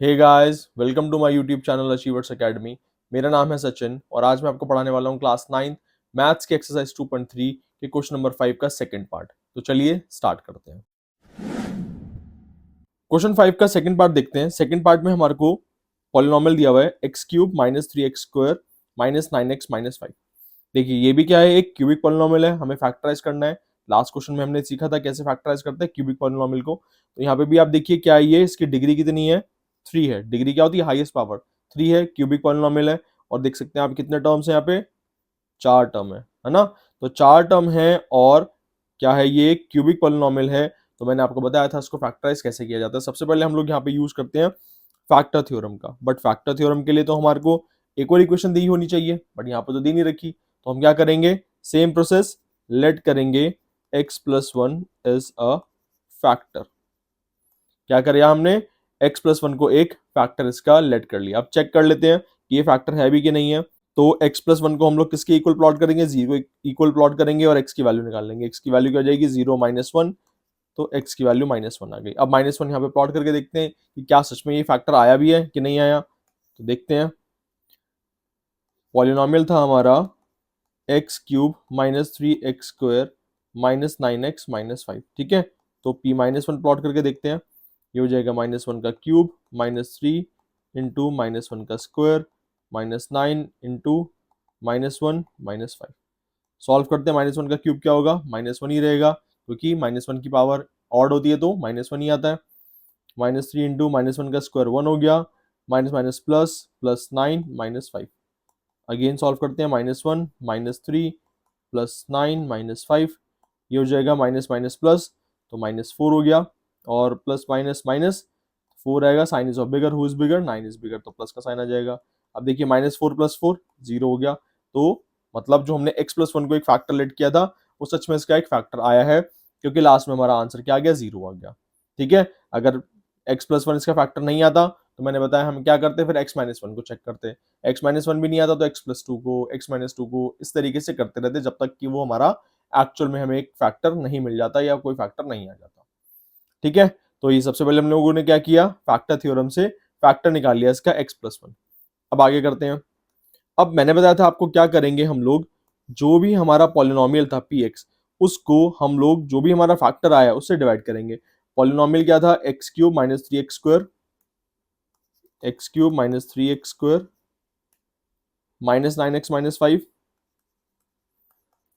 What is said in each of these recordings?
Hey guys, welcome to my YouTube channel achievers academy. मेरा नाम है सचिन और आज मैं आपको पढ़ाने वाला हूँ क्लास 9 मैथ्स के एक्सरसाइज 2.3 के क्वेश्चन नंबर 5 का सेकंड पार्ट। तो चलिए स्टार्ट करते हैं। क्वेश्चन 5 का सेकंड पार्ट देखते हैं। सेकंड पार्ट में हमारे को पॉलिनोमियल दिया हुआ है x cube minus 3x square minus 9x minus 5। देखिए ये भी क्या है, एक क्यूबिक पॉलिनोमियल है, हमें फैक्टराइज करना है। लास्ट क्वेश्चन में हमने सीखा था कैसे फैक्टराइज करते हैं क्यूबिक पॉलिनोमियल को। तो यहाँ पे भी आप देखिए क्या है, ये इसकी डिग्री कितनी है, 3 है। डिग्री क्या होती है, हाईएस्ट पावर 3 है, क्यूबिक पॉलिनोमियल है। और देख सकते हैं आप कितने टर्म्स हैं यहाँ पे, 4 टर्म है ना। तो 4 टर्म है और क्या है, ये क्यूबिक पॉलिनोमियल है। तो मैंने आपको बताया था इसको फैक्टराइज कैसे किया जाता है। सबसे पहले हम लोग यहाँ पे यूज करते हैं फैक्टर थ्योरम का। बट फैक्टर थ्योरम के लिए तो हमारे को एक और इक्वेशन दी होनी चाहिए, बट यहाँ पे तो दी नहीं रखी। तो हम क्या करेंगे, सेम प्रोसेस, लेट करेंगे x plus 1 is a factor. क्या करें हमने, x प्लस 1 को एक फैक्टर इसका लेट कर लिया। अब चेक कर लेते हैं कि ये फैक्टर है भी कि नहीं है। तो x प्लस 1 को हम लोग किसके इक्वल प्लॉट करेंगे, 0 इक्वल प्लॉट करेंगे और x की वैल्यू निकाल लेंगे। x की वैल्यू क्या हो जाएगी, 0 माइनस 1। तो x की वैल्यू -1 आ गई। अब -1 यहाँ पे प्लॉट करके देखते हैं कि क्या सच में ये फैक्टर आया भी है कि नहीं आया। तो देखते हैं, पॉलिनोमियल था हमारा x cube minus 3x square minus 9x minus 5। ठीक है, तो p -1 प्लॉट करके देखते हैं। ये हो जाएगा -1 का क्यूब माइनस 3 इंटू -1 का square minus 9 into -1 minus 5। Solve करते हैं, -1 का क्यूब क्या होगा, -1 ही रहेगा, क्योंकि -1 की पावर ऑड होती है तो -1 ही आता है। -3 इंटू -1 का स्क्वायर 1 हो गया, minus minus plus, plus 9 minus 5। Again solve करते हैं, -1 -3 प्लस 9 माइनस 5। ये हो जाएगा माइनस माइनस प्लस, तो -4 हो गया, और प्लस माइनस माइनस 4 आएगा। Sign is of bigger, who is bigger, 9 is bigger, तो प्लस का साइन आ जाएगा। अब देखिए -4 प्लस 4 0 हो गया। तो मतलब जो हमने x प्लस 1 को एक फैक्टर लेट किया था वो सच में इसका एक फैक्टर आया है, क्योंकि लास्ट में हमारा आंसर क्या आ गया, 0 आ गया। ठीक है, अगर x प्लस 1 इसका फैक्टर नहीं आता तो मैंने बताया हम क्या करते, फिर x माइनस 1 को चेक करते। x माइनस 1 भी नहीं आता तो x प्लस 2 को, x माइनस 2 को, इस तरीके से करते रहते जब तक कि वो हमारा एक्चुअल में हमें एक फैक्टर नहीं मिल जाता या कोई फैक्टर नहीं आ जाता। ठीक है, तो ये सबसे पहले हम लोगों ने क्या किया, फैक्टर थ्योरम से फैक्टर निकाल लिया इसका x प्लस 1। अब आगे करते हैं। अब मैंने बताया था आपको क्या करेंगे हम लोग, जो भी हमारा पॉलिनोमियल था px, उसको हम लोग जो भी हमारा फैक्टर आया उससे डिवाइड करेंगे। पॉलिनोमियल क्या था, x cube minus 3x square, x cube minus 3x square minus 9x minus 5,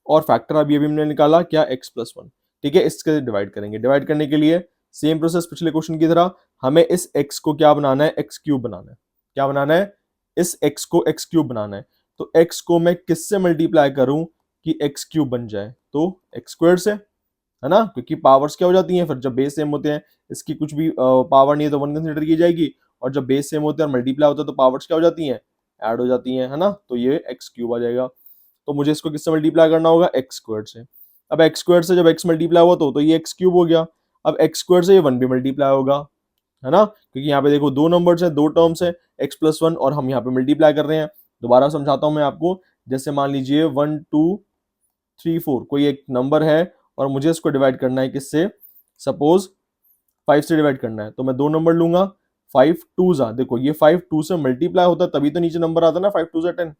और फैक्टर अभी अभी हमने निकाला क्या, x प्लस 1। ठीक है, इसके डिवाइड करेंगे। डिवाइड करने के लिए सेम प्रोसेस पिछले क्वेश्चन की तरह, हमें इस x को क्या बनाना है, x क्यूब बनाना है। क्या बनाना है, इस x को x क्यूब बनाना है। तो x को मैं किससे मल्टीप्लाई करूं कि x क्यूब बन जाए, तो x स्क्वायर से, है ना, क्योंकि पावर्स क्या हो जाती हैं फिर जब बेस सेम होते हैं। इसकी कुछ भी पावर नहीं है तो 1 कंसिडर की जाएगी, और जब बेस सेम होते हैं और मल्टीप्लाई होता है तो पावर्स क्या हो जाती हैं, ऐड हो जाती हैं, है ना। तो ये x क्यूब आ जाएगा। तो मुझे इसको किससे मल्टीप्लाई करना होगा, एक्स स्क्वायर से। अब एक्स स्क्वायर से जब एक्स मल्टीप्लाई हुआ तो ये एक्स क्यूब हो गया। अब एक्स स्क्वायर से ये 1 भी मल्टीप्लाई होगा, है ना, क्योंकि यहाँ पे देखो दो नंबर्स हैं, दो टर्म्स है, एक्स प्लस 1, और हम यहाँ पे मल्टीप्लाई कर रहे हैं। दोबारा समझाता हूँ मैं आपको। जैसे मान लीजिए 1 2 3 4 कोई एक नंबर है और मुझे इसको डिवाइड करना है किससे, सपोज 5 से डिवाइड करना है, तो मैं दो नंबर लूंगा। 5 2 जा, देखो ये 5 2 से मल्टीप्लाई होता है तभी तो नीचे नंबर आता है ना, 5 2 10।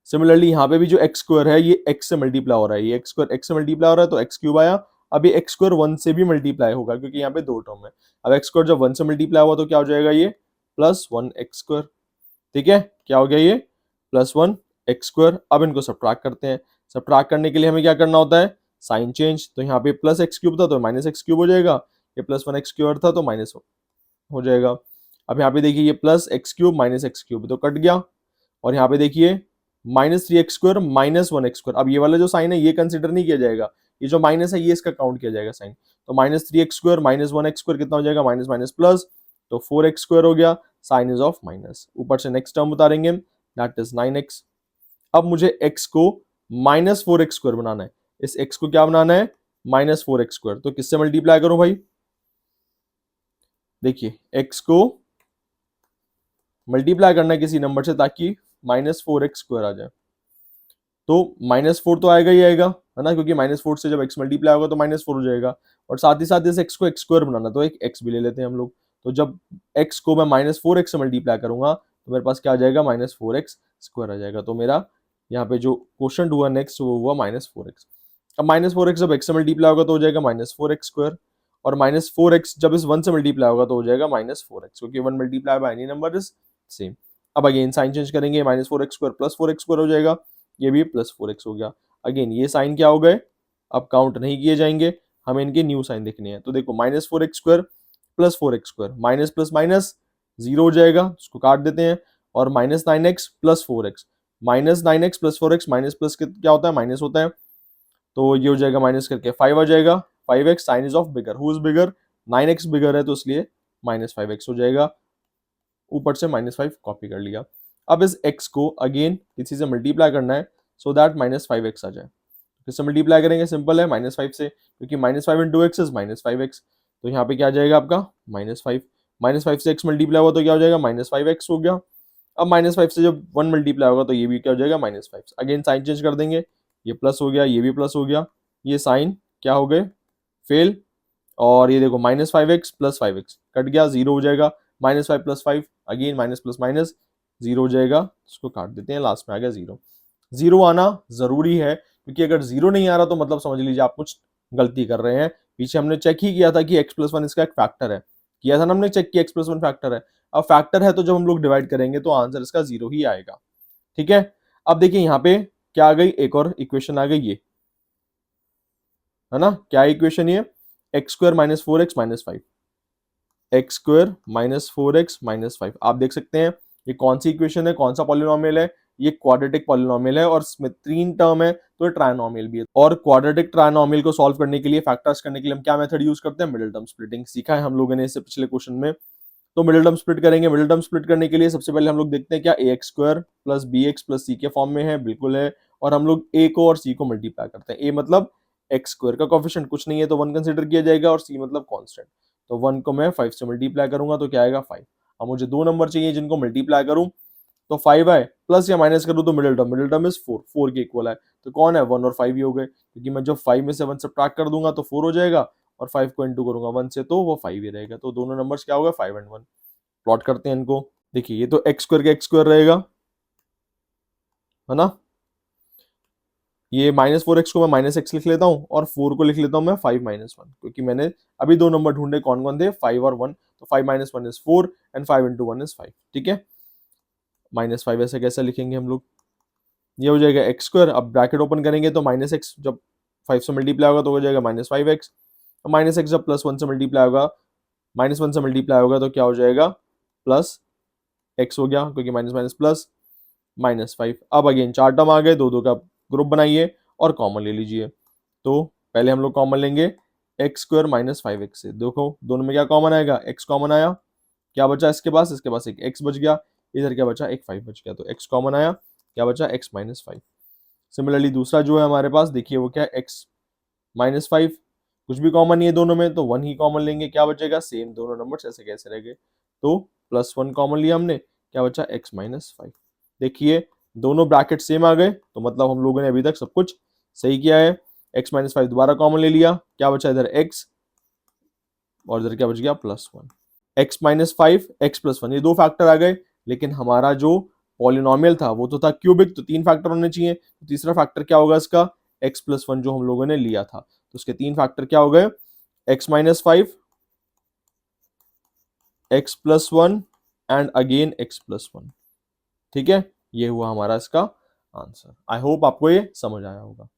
सिमिलरली यहाँ पे भी जो एक्स स्क्वायर है ये एक्स से मल्टीप्लाई हो रहा है, ये एक्स स्क्वायर एक्स से मल्टीप्लाई हो रहा है तो एक्स क्यूब आया। अभी एक्स स्क्वायर 1 से भी मल्टीप्लाई होगा क्योंकि यहाँ पे दो टर्म है। अब एक्स स्क्वायर जब 1 से मल्टीप्लाई हुआ तो क्या हो जाएगा, ये प्लस 1 एक्स स्क्वायर। ठीक है, क्या हो गया, ये प्लस 1 एक्स स्क्वायर। अब इनको सब्ट्रैक्ट करते हैं। सब्ट्रैक्ट करने के लिए हमें क्या करना होता है, साइन चेंज। तो यहाँ पे प्लस एक्स क्यूब था तो माइनस एक्स क्यूब हो जाएगा, ये प्लस 1 एक्स क्यूब था तो माइनस हो जाएगा। अब यहाँ पे देखिए ये plus x cube minus x cube तो कट गया, और यहाँ पे देखिए -3x² -1x²। अब ये वाला जो साइन है ये कंसिडर नहीं किया जाएगा, ये जो माइनस है ये इसका काउंट किया जाएगा साइन। तो -3x² -1x² कितना हो जाएगा, माइनस माइनस प्लस, तो 4x² हो गया। साइन इज ऑफ माइनस, ऊपर से नेक्स्ट टर्म उतारेंगे, दैट इज 9x। अब मुझे x को -4x² बनाना है। इस x को क्या बनाना है, -4x²। तो किससे मल्टीप्लाई करूं भाई, देखिए x को मल्टीप्लाई करना है किसी नंबर से ताकि -4x² आ जाए। तो -4 तो आएगा ही आएगा, है ना, क्योंकि -4 से जब x मल्टीप्लाई होगा तो -4 हो जाएगा। और साथ ही साथ इस x को x² बनाना, तो एक x भी ले लेते हैं हम लोग। तो जब x को मैं -4x से मल्टीप्लाई करूंगा तो मेरे पास क्या आ जाएगा, -4x² आ जाएगा। तो मेरा यहाँ पे जो क्वेश्चन हुआ नेक्स्ट वो हुआ -4x। अब -4x जब x से मल्टीप्लाई होगा तो हो जाएगा -4x², और -4x जब इस 1 से मल्टीप्लाई होगा तो हो जाएगा -4x, क्योंकि 1 multiply by any number is same. अब अगेन साइन चेंज करेंगे, -4x² प्लस 4x² हो जाएगा, ये भी प्लस 4x हो गया। अगेन ये साइन क्या हो गए, अब काउंट नहीं किए जाएंगे, हमें इनके न्यू साइन देखने हैं। तो देखो -4x² plus 4x², minus plus minus 0 हो जाएगा, उसको काट देते हैं, और -9x plus 4x, -9x plus 4x, minus plus क्या होता है, माइनस होता है, तो ये हो जाएगा माइनस करके 5 आ जाएगा। 5x sign is of bigger, who is bigger, 9x bigger है तो इसलिए -5x हो जाएगा, ऊपर से -5 कॉपी कर लिया। अब इस x को अगेन किसी से मल्टीप्लाई करना है सो दैट -5x आ जाए। किससे मल्टीप्लाई करेंगे, सिंपल है, -5 से, क्योंकि -5 इंटू एक्स इज -5x। तो यहाँ पे क्या आ जाएगा आपका -5, -5 से x मल्टीप्लाई हुआ तो क्या हो जाएगा, -5x हो गया। अब -5 से जब 1 मल्टीप्लाई होगा तो ये भी क्या हो जाएगा, -5। अगेन साइन चेंज कर देंगे, ये प्लस हो गया, ये भी प्लस हो गया, ये साइन क्या हो गए, फेल। और ये देखो -5x प्लस 5x कट गया, 0 हो जाएगा, -5 plus 5 again minus plus minus 0 हो जाएगा, इसको काट देते हैं, लास्ट में आ गया 0। 0 आना जरूरी है, क्योंकि अगर 0 नहीं आ रहा तो मतलब समझ लीजिए आप कुछ गलती कर रहे हैं। पीछे हमने चेक ही किया था कि x+1 इसका एक फैक्टर है, किया था ना हमने चेक कि x+1 फैक्टर है। अब फैक्टर है तो जब हम लोग डिवाइड करेंगे तो आंसर इसका 0 ही आएगा, ठीक है। अब देखिए यहाँ पे क्या आ गई, एक और इक्वेशन आ गई, ये है ना, क्या इक्वेशन, ये x² minus 4x minus 5, x² minus 4x minus 5। आप देख सकते हैं ये कौन सी इक्वेशन है, कौन सा पॉलिनोमियल है, ये क्वाड्रेटिक पॉलिनोमियल है, और इसमें 3 टर्म है तो ये ट्रायनोमियल भी है। और क्वाड्रेटिक ट्रायनोमियल को सॉल्व करने के लिए, फैक्टर्स करने के लिए हम क्या मेथड यूज करते हैं, मिडिल टर्म स्प्लिटिंग, सीखा है हम लोगों ने इससे पिछले क्वेश्चन में। तो मिडिल टर्म स्प्लिट करेंगे, मिडिल टर्म स्प्लिट करने के लिए सबसे पहले हम लोग देखते हैं क्या ax² plus bx plus c के फॉर्म में है, बिल्कुल है, और हम लोग a को और c को मल्टीप्लाई करते हैं। a मतलब x² का कोफिशिएंट कुछ नहीं है तो 1 कंसीडर किया जाएगा, और c मतलब कांस्टेंट, तो 1 को मैं 5 से मल्टीप्लाई करूंगा तो क्या आएगा, 5। अब मुझे दो नंबर चाहिए जिनको मल्टीप्लाई करूं, तो 5 आए, प्लस या माइनस करूं तो मिडिल टर्म इज 4, 4 के इक्वल है, तो कौन है, 1 और 5 ही हो गए, क्योंकि मैं जब 5 में से 1 सब्ट्रैक्ट कर दूंगा तो 4 हो जाएगा, और 5 को इंटू करूंगा 1 से तो वो 5 ही रहेगा। तो दोनों नंबर्स क्या होगा, 5 एंड 1। प्लॉट करते हैं इनको, देखिए ये तो x² का x² रहेगा, है ना, ये -4x को मैं -x लिख लेता हूँ, और 4 को लिख लेता हूँ मैं 5 - 1, क्योंकि मैंने अभी दो नंबर ढूंढे, कौन कौन थे, 5 और 1, तो 5 - 1 इज 4 एंड 5 इंटू 1 इज 5, ठीक है। -5 ऐसे कैसे लिखेंगे हम लोग, ये हो जाएगा x², अब ब्रैकेट ओपन करेंगे तो -x जब 5 से मल्टीप्लाई होगा तो हो जाएगा -5x, -x जब +1 से मल्टीप्लाई होगा, -1 से मल्टीप्लाई होगा तो क्या हो जाएगा, प्लस x हो गया, क्योंकि माइनस माइनस प्लस, -5। अब अगेन 4 टर्म आ गए, दो दो का ग्रुप बनाइए और कॉमन ले लीजिए। तो पहले हम लोग कॉमन लेंगे x² माइनस 5x से, देखो दोनों में क्या कॉमन आएगा, x कॉमन आया, क्या बचा इसके पास एक x बच गया, इधर क्या बचा, एक 5 बच गया, तो x कॉमन आया, क्या बचा, x - 5। सिमिलरली दूसरा जो है हमारे पास, देखिए वो क्या, x - 5, कुछ भी कॉमन नहीं है दोनों में, तो 1 ही कॉमन लेंगे, क्या बचेगा, सेम दोनों नंबर्स ऐसे कैसे रह गए, तो +1 कॉमन लिया हमने, क्या बचा, x - 5। देखिए दोनों ब्रैकेट सेम आ गए, तो मतलब हम लोगों ने अभी तक सब कुछ सही किया है। x - 5 दोबारा कॉमन ले लिया, क्या बचा इधर x, और इधर क्या बच गया, +1। x - 5 x +1, ये दो फैक्टर आ गए, लेकिन हमारा जो पॉलिनोमियल था वो तो था क्यूबिक, तो 3 फैक्टर होने चाहिए, तो तीसरा फैक्टर क्या होगा इसका, x +1 जो हम लोगों ने लिया था, तो उसके 3 फैक्टर क्या हो गए, x - 5, x +1 and again x +1, ठीक है। ये हुआ हमारा इसका आंसर। आई होप आपको ये समझ आया होगा।